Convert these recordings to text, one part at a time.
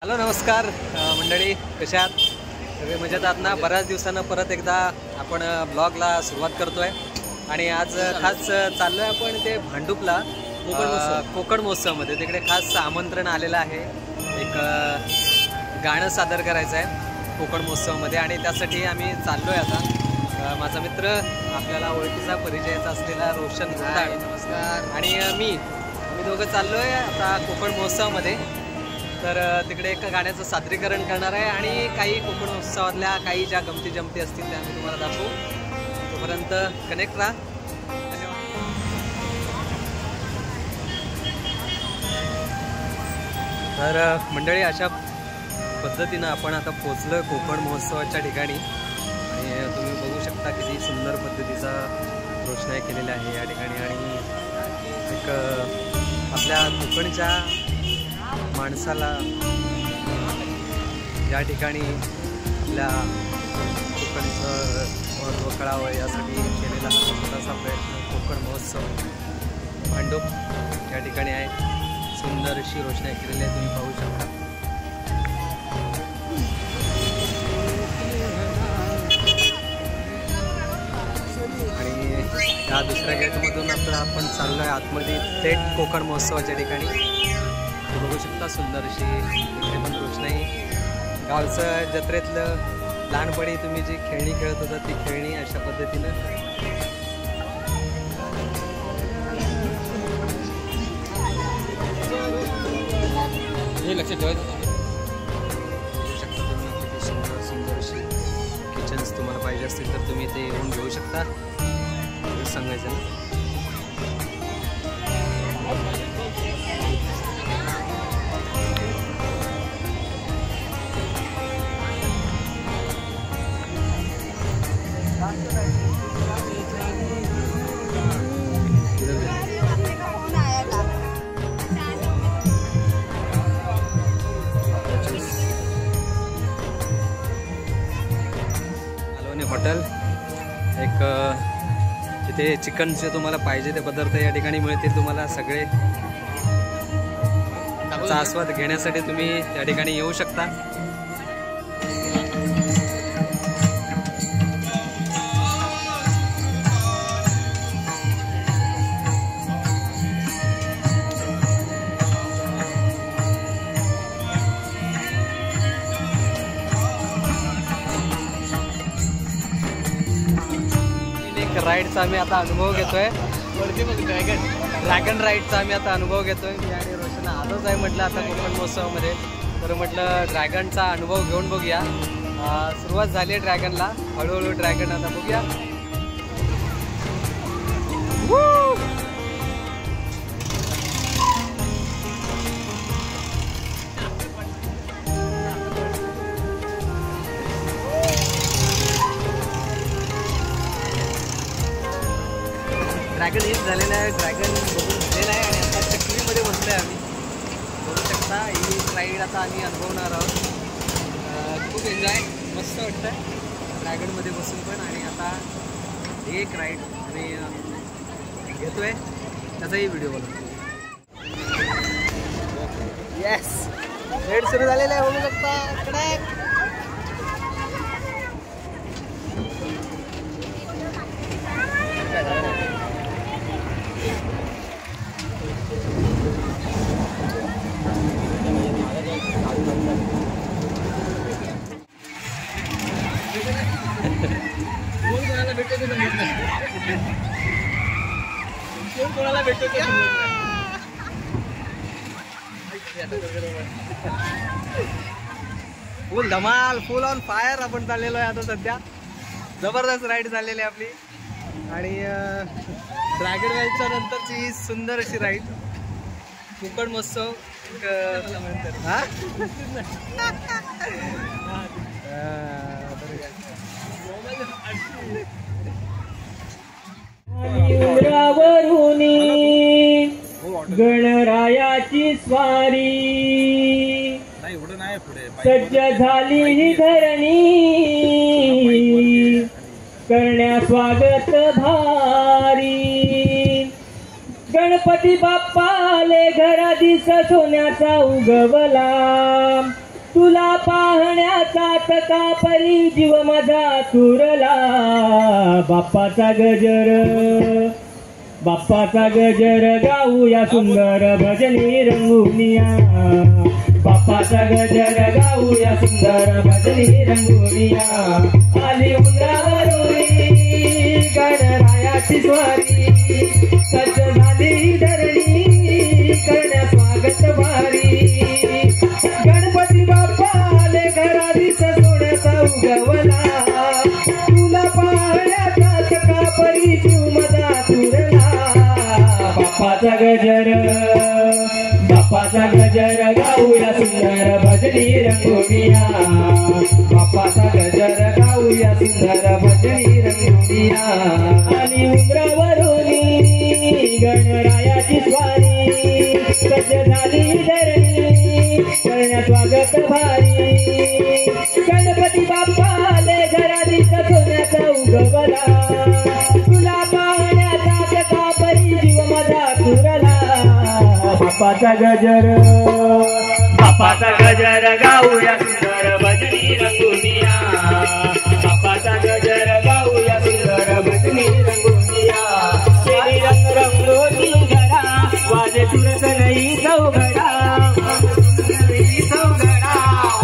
Hello नमस्कार मंडळी, कशा आहात? सगळे मजेत आहात ना? बऱ्याच दिवसानं परत एकदा आपण ब्लॉगला सुरुवात करतोय आणि आज खास चाललो आहे आपण ते भांडुपला कोकण महोत्सवामध्ये. तिकडे खास आमंत्रण आलेलं आहे, एक गाणं सादर करायचं आहे कोकण महोत्सवामध्ये आणि त्यासाठी आम्ही चाललो आहे. आता माझा मित्र, आपल्याला ओळखीचा परिचयाचा असलेला रोशन गुंडाळ, नमस्कार, आणि आम्ही दोघं चाललो आहे आता कोकण महोत्सवामध्ये. तर तिकडे एक गाण्याचं सादरीकरण करणार आहे आणि काही कोकण महोत्सवातल्या काही ज्या गमती जमती असतील त्या मी तुम्हाला दाखवू. तोपर्यंत कनेक्ट राहा. धन्यवाद. तर मंडळी, अशा पद्धतीनं आपण आता पोचलो कोकण महोत्सवाच्या ठिकाणी आणि तुम्ही बघू शकता किती सुंदर पद्धतीचा रोषणाई केलेला आहे या ठिकाणी. आणि एक आपल्या कोकणच्या माणसाला या ठिकाणी आपल्या कोकणचं महत्त्व कळावं यासाठी केलेला हा छोटासा प्रयत्न कोकण महोत्सव भांडुप या ठिकाणी आहे. सुंदर अशी रोषणाई केलेली आहे, तुम्ही पाहू शकता. आणि या दुसऱ्या गेटमधून आपण चाललो आहे आतमध्ये थेट कोकण महोत्सवाच्या ठिकाणी. बघू शकता सुंदर अशी इथे पण रोषणाई, गावचं जत्रेतलं लहानपणी तुम्ही जी खेळणी खेळत होता ती खेळणी अशा पद्धतीनं. हे लक्षात ठेवा. बघू शकता तुम्ही किती सुंदर सुंदर अशी किचन्स तुम्हाला पाहिजे असतील तर तुम्ही ते येऊन घेऊ शकता. सांगायचं ना. हॉटेल, एक तिथे चिकनचे तुम्हाला पाहिजे ते पदार्थ या ठिकाणी मिळतील तुम्हाला सगळे. त्याचा आस्वाद घेण्यासाठी तुम्ही त्या ठिकाणी येऊ शकता. राईडचा आम्ही आता अनुभव घेतोय, ड्रॅगन राईडचा आम्ही आता अनुभव घेतोय. मी आणि रोशन आलोच आहे म्हटलं आता कोकण महोत्सवामध्ये, तर म्हटलं ड्रॅगनचा अनुभव घेऊन बघूया. सुरुवात झाली आहे ड्रॅगनला, हळूहळू ड्रॅगन आता बघूया. ड्रॅगन हिट झालेलं आहे, ड्रॅगन बघून झालेलं आहे आणि आता चक्रीमध्ये बसलो आहे आम्ही. बघू शकता ही राईड आता आम्ही अनुभवणार आहोत. खूप एन्जॉय, मस्त वाटतं आहे ड्रॅगनमध्ये बसून पण. आणि आता एक राईड आम्ही घेतो आहे, त्याचाही व्हिडिओ बनवतो. येस, राईड सुरू झालेलं आहे, बघू शकता. कडक कोणाला भेटतो फुल धमाल, फुल ऑन फायर आपण चाललेलो आहे आता सध्या. जबरदस्त राईड झालेली आहे आपली. आणि ड्रॅगन राईडच्या नंतरची ही सुंदर अशी राईड कोकण महोत्सव. हा गणरायाची स्वारी सज्ज झाली ही धरणी, करण्या स्वागत भारी. गणपती बाप्पा आले घरा दिस सोन्याचा उगवला, चातका परी जीव माझा तुरला. बाप्पाचा गजर बाप्पाचा गजर गाऊया सुंदर भजनी रंगुनिया. बाप्पाचा गजर गाऊया सुंदर भजनी रंगुनिया. आली उंबरावरी गणरायाची स्वारी. सज्ज झाली धरणी करण्या स्वागत भारी. गणपती बाप्पा आले घरात सोन्याचा उगवला. तुला पाहण्याचा का परी जीव माझा तुरला. बाप्पाचा गजर बाप्पाचा गजर गाऊया सुंदर भजनी रंगुनिया. बाप्पाचा गजर गाऊया सुंदर भजनी रंगुनिया. आणि उंबरावरून गणरायाची स्वारी. सज्ज झाली धरणी करण्या स्वागत भारी. गणपती बाप्पा आले घरात सोन्याचा उगवला. तुला पाहण्याचा का परी जीव माझा तुरला. बाप्पाचा गजर बाप्पाचा गजर गाऊया सुंदर भजनी रंगुनिया. बाप्पाचा गजर गाऊया सुंदर भजनी रंगुनिया. तेरी रंग रंगोटी घरा वाजे सुरत नाही चौघडा.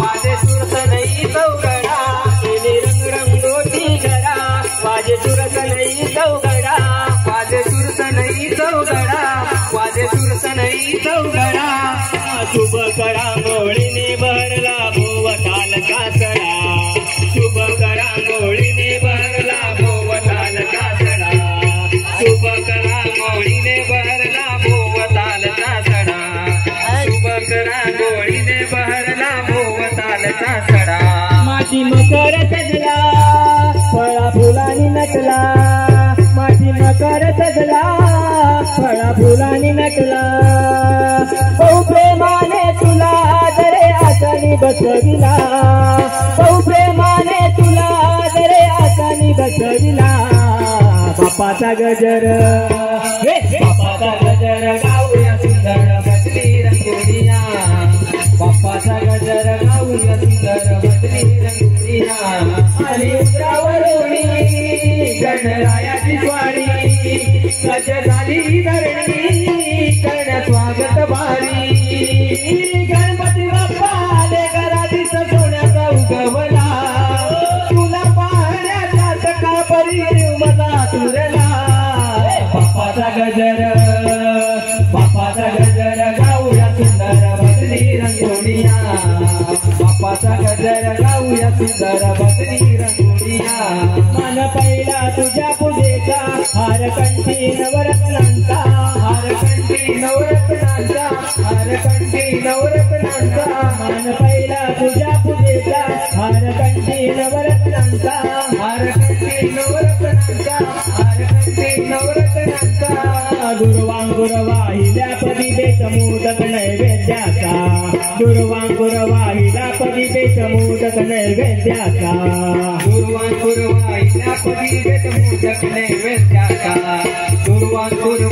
वाजे सुरत नाही चौघडा. तेरी रंग रंगोटी घरा वाजे सुरत नाही चौघडा. वाजे सुरत नाही चौघडा. वाजे सुरत नाही चौघडा. शुभ करा मोळीने भरला भोवताल कासडा. शुभ करा मोळीने भरला भोवताल कासडा. शुभ करा मोळीने भरला भोवताल कासडा. शुभ करा मोळीने भरला भोवताल कासडा. माती मकर सजला फळा फुलानी नटला. माती मकर सजला फळा फुलानी नटला. बहु प्रेमाने तुला दरे आसानी बसविला. बहु प्रेमाने तुला दरे आसानी बसविला. बाप्पाचा गजर बाप्पाचा गजर गाऊया सुंदर भजनी रंगुनिया. बाप्पाचा गजर गाऊया सुंदर भजनी रंगुनिया. आणि उंबरावरून गणरायाची स्वारी. सज्ज झाली धरणी करण्या स्वागत भारी. गणपती बाप्पा आले घरात सोन्याचा उगवला. तुला पाहण्याचा का परी जीव माझा तुरला. बाप्पाचा गजर बाप्पाचा गजर गाऊया सुंदर भजनी रंगुनिया. बाप्पाचा गजर गाऊया सुंदर भजनी रंगुनिया. मन पहिला तुझ्या पूजेचा हारकंठी नवरत्नांचा. हारकंठी नवरत्नांचा. हारकंठी नवरत्नांचा. मन पहिला तुझ्या पूजेचा हारकंठी नवरत्नांचा. हारकंठी नवरत्नांचा. हारकंठी नवरत्नांचा. दुर्वांकुर वाहिल्या पदी बेत मोदक नैवेद्याचा. दुर्वांकुर वाहिल्या पदी बेत मोदक नैवेद्याचा. दुर्वांकुर वाहिल्या पदी बेत मोदक नैवेद्याचा. दुर्वांकुर